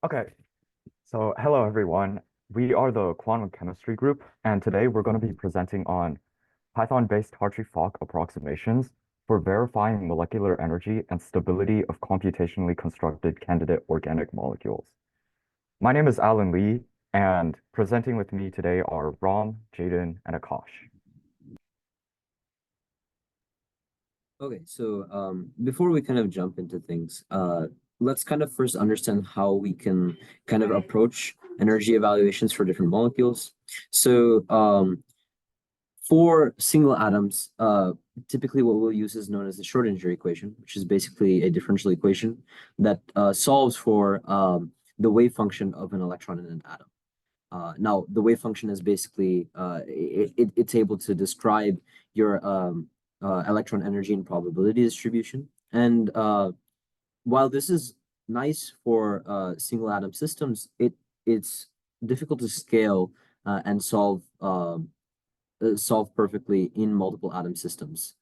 Okay, so hello everyone. We are the quantum chemistry group, and today we're going to be presenting on Python-based Hartree Fock approximations for verifying molecular energy and stability of computationally constructed candidate organic molecules. My name is Alan Lee, and presenting with me today are Ram, Jaden, and Akash. Okay, so before we kind of jump into things, let's kind of first understand how we can kind of approach energy evaluations for different molecules. So for single atoms, typically what we'll use is known as the Schrodinger equation, which is basically a differential equation that solves for the wave function of an electron in an atom. Now, the wave function is basically, it's able to describe your electron energy and probability distribution. And while this is nice for single atom systems, it's difficult to scale and solve perfectly in multiple atom systems.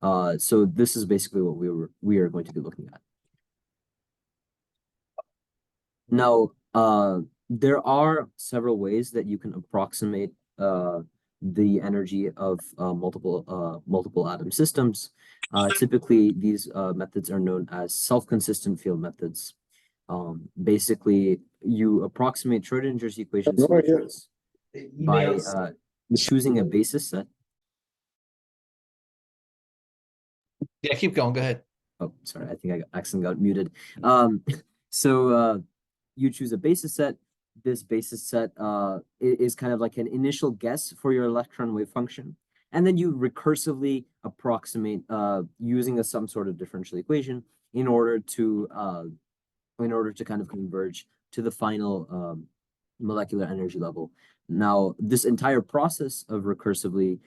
So this is basically what we are going to be looking at. Now, there are several ways that you can approximate the energy of multiple atom systems. Typically, these methods are known as self-consistent field methods. Basically, you approximate Schrodinger's equation solutions by choosing a basis set. Yeah, keep going. Go ahead. Oh, sorry, I think I accidentally got muted. You choose a basis set. This basis set is kind of like an initial guess for your electron wave function. And then you recursively approximate using some sort of differential equation in order to kind of converge to the final molecular energy level. Now, this entire process of recursively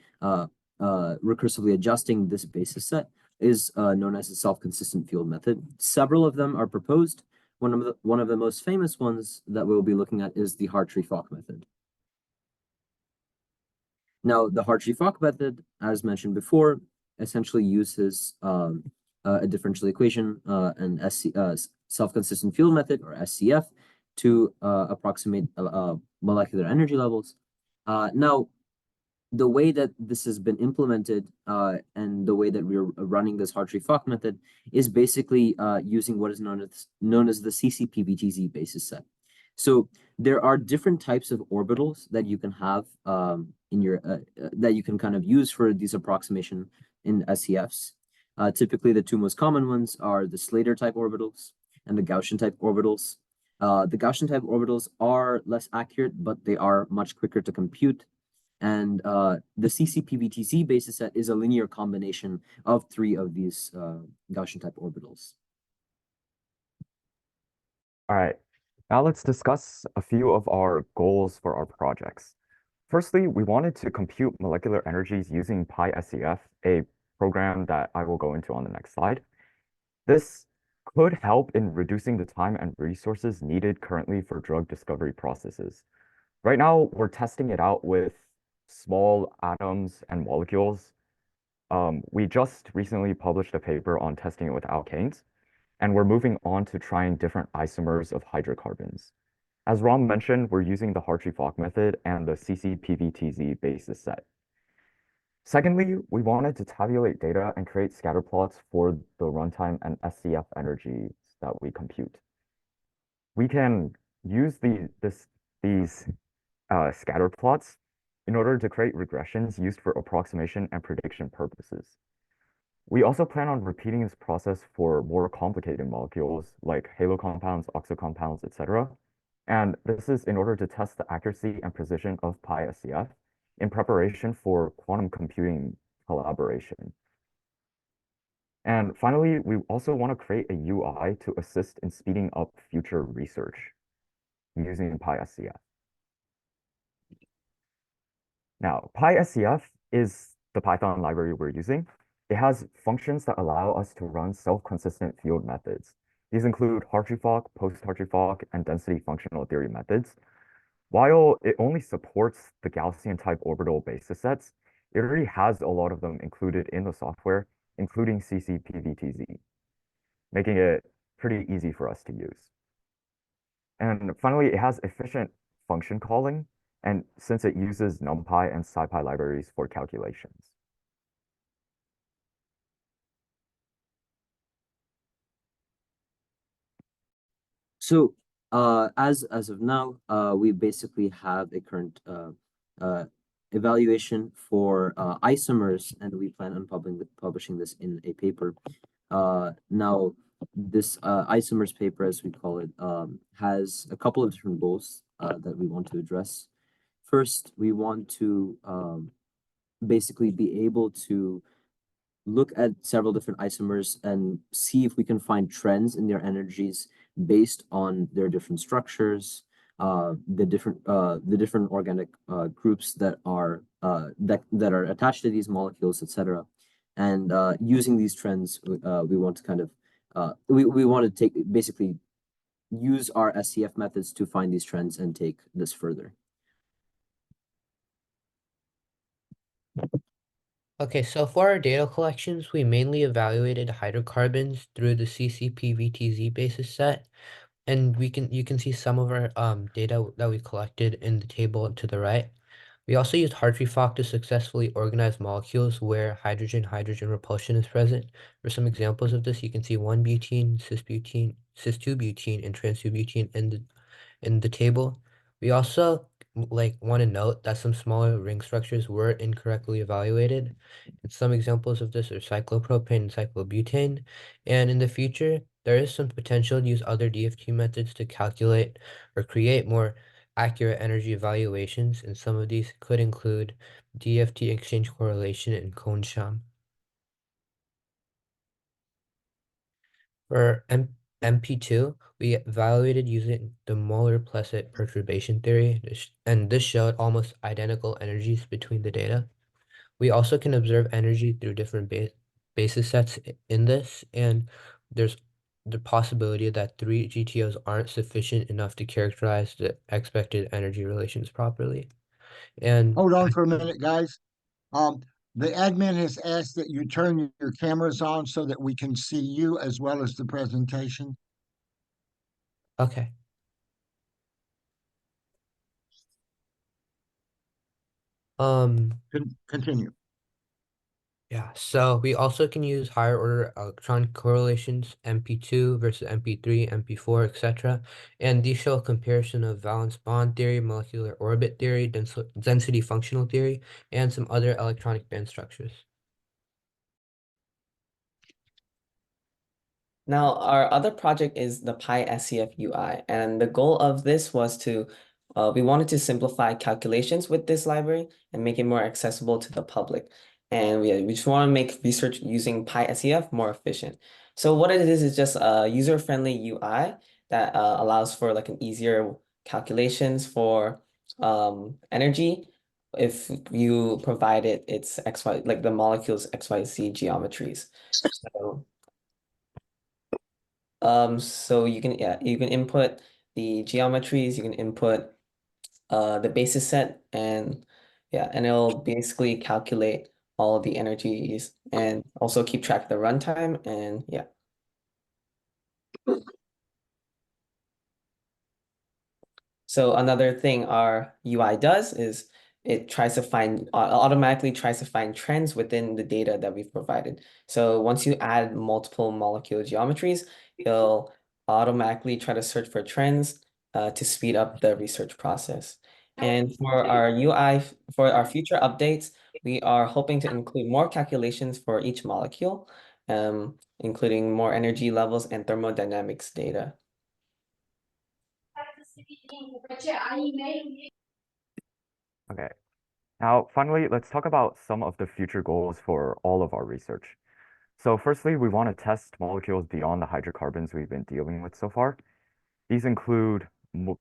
adjusting this basis set is known as the self-consistent field method. Several of them are proposed. One of the most famous ones that we'll be looking at is the Hartree Fock method. Now, the Hartree Fock method, as mentioned before, essentially uses a differential equation and self-consistent field method, or SCF, to approximate molecular energy levels. Now, the way that this has been implemented and the way that we're running this Hartree Fock method is basically using what is known as the CCPVTZ basis set. So there are different types of orbitals that you can have in your that you can kind of use for these approximation in SCFs. Typically, the two most common ones are the Slater type orbitals and the Gaussian type orbitals. The Gaussian type orbitals are less accurate, but they are much quicker to compute. And the CCPVTZ basis set is a linear combination of three of these Gaussian type orbitals. All right, now let's discuss a few of our goals for our projects. Firstly, we wanted to compute molecular energies using PySCF, a program that I will go into on the next slide. This could help in reducing the time and resources needed currently for drug discovery processes. Right now, we're testing it out with small atoms and molecules. We just recently published a paper on testing it with alkanes, and we're moving on to trying different isomers of hydrocarbons. As Ram mentioned, we're using the Hartree Fock method and the CCPVTZ basis set. Secondly, we wanted to tabulate data and create scatter plots for the runtime and SCF energies that we compute. We can use these scatter plots in order to create regressions used for approximation and prediction purposes. We also plan on repeating this process for more complicated molecules like halo compounds, oxo compounds, etc. And this is in order to test the accuracy and precision of PySCF in preparation for quantum computing collaboration. And finally, we also want to create a UI to assist in speeding up future research using PySCF. Now, PySCF is the Python library we're using. It has functions that allow us to run self-consistent field methods. These include Hartree Fock, post-Hartree Fock, and density functional theory methods. While it only supports the Gaussian type orbital basis sets, it already has a lot of them included in the software, including CCPVTZ, making it pretty easy for us to use. And finally, it has efficient function calling, and since it uses NumPy and SciPy libraries for calculations. So as of now, we basically have a current evaluation for isomers, and we plan on publishing this in a paper. Now, this isomers paper, as we call it, has a couple of different goals that we want to address. First, we want to basically be able to look at several different isomers and see if we can find trends in their energies based on their different structures, the different organic groups that are attached to these molecules, etc. And using these trends, we want to kind of we want to take basically use our SCF methods to find these trends and take this further. Okay, so for our data collections, we mainly evaluated hydrocarbons through the CCP-VTZ basis set, and you can see some of our data that we collected in the table to the right. We also used Hartree Fock to successfully organize molecules where hydrogen-hydrogen repulsion is present. For some examples of this, you can see 1-butene, cis-butene, cis-2-butene, and trans-2-butene in the table. We also want to note that some smaller ring structures were incorrectly evaluated. And some examples of this are cyclopropane and cyclobutane. And in the future, there is some potential to use other DFT methods to calculate or create more accurate energy evaluations, and some of these could include DFT exchange correlation and cone-sham. For MP2, we evaluated using the Moeller-Plesset perturbation theory, and this showed almost identical energies between the data. We also can observe energy through different basis sets in this, and there's the possibility that 3 GTOs aren't sufficient enough to characterize the expected energy relations properly. And Hold on for a minute, guys. The admin has asked that you turn your cameras on so that we can see you as well as the presentation. okay. Continue. Yeah, so we also can use higher order electron correlations, MP2 versus MP3, MP4, etc. And these show a comparison of valence bond theory, molecular orbit theory, density functional theory, and some other electronic band structures. Now, our other project is the PySCF UI, and the goal of this was to, we wanted to simplify calculations with this library and make it more accessible to the public. And we just want to make research using PySCF more efficient. So what it is just a user-friendly UI that allows for like an easier calculations for energy if you provide it its XY, like the molecules XYZ geometries. So you can input the geometries, you can input the basis set, and and it'll basically calculate all of the energies and also keep track of the runtime, and So another thing our UI does is it tries to find automatically tries to find trends within the data that we've provided. So once you add multiple molecule geometries, it'll automatically try to search for trends to speed up the research process. And for our UI, for our future updates, we are hoping to include more calculations for each molecule, including more energy levels and thermodynamics data. Okay. Now, finally, let's talk about some of the future goals for all of our research. So firstly, we want to test molecules beyond the hydrocarbons we've been dealing with so far. These include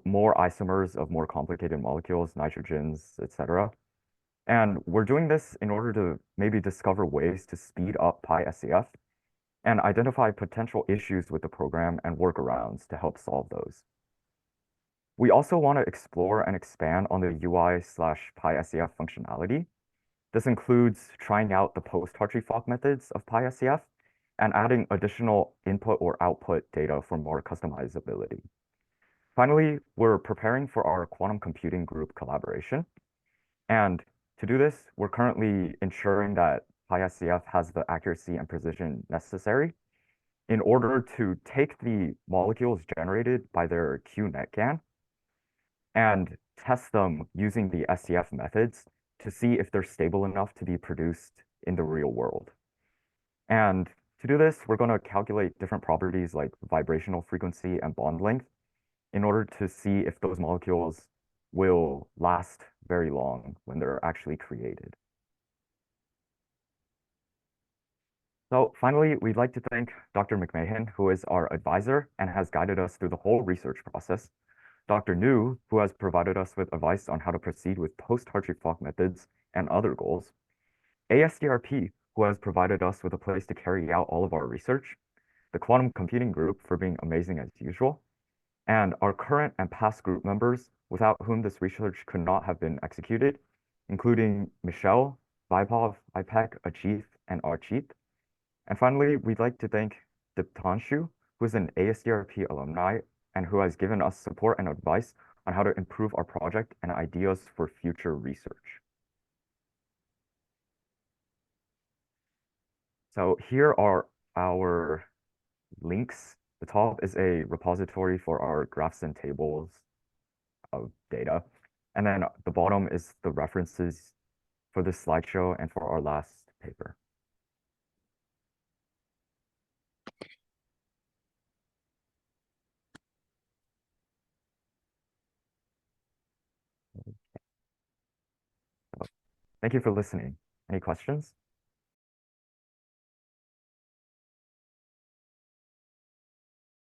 more isomers of more complicated molecules, nitrogens, etc. And we're doing this in order to maybe discover ways to speed up PySCF and identify potential issues with the program and workarounds to help solve those. We also want to explore and expand on the UI/PySCF functionality. This includes trying out the post-Hartree Fock methods of PySCF and adding additional input or output data for more customizability. Finally, we're preparing for our quantum computing group collaboration. And to do this, we're currently ensuring that PySCF has the accuracy and precision necessary in order to take the molecules generated by their QNetGAN and test them using the SCF methods to see if they're stable enough to be produced in the real world. And to do this, we're going to calculate different properties like vibrational frequency and bond length in order to see if those molecules will last very long when they're actually created. So finally, we'd like to thank Dr. McMahan, who is our advisor and has guided us through the whole research process, Dr. New, who has provided us with advice on how to proceed with post-Hartree Fock methods and other goals, ASDRP, who has provided us with a place to carry out all of our research, the quantum computing group for being amazing as usual, and our current and past group members without whom this research could not have been executed, including Michelle, Vaibhav, Ipek, Ajit, and Archit. And finally, we'd like to thank Diptanshu, who is an ASDRP alumni and who has given us support and advice on how to improve our project and ideas for future research. So here are our links. The top is a repository for our graphs and tables of data. And then the bottom is the references for this slideshow and for our last paper. Thank you for listening. Any questions?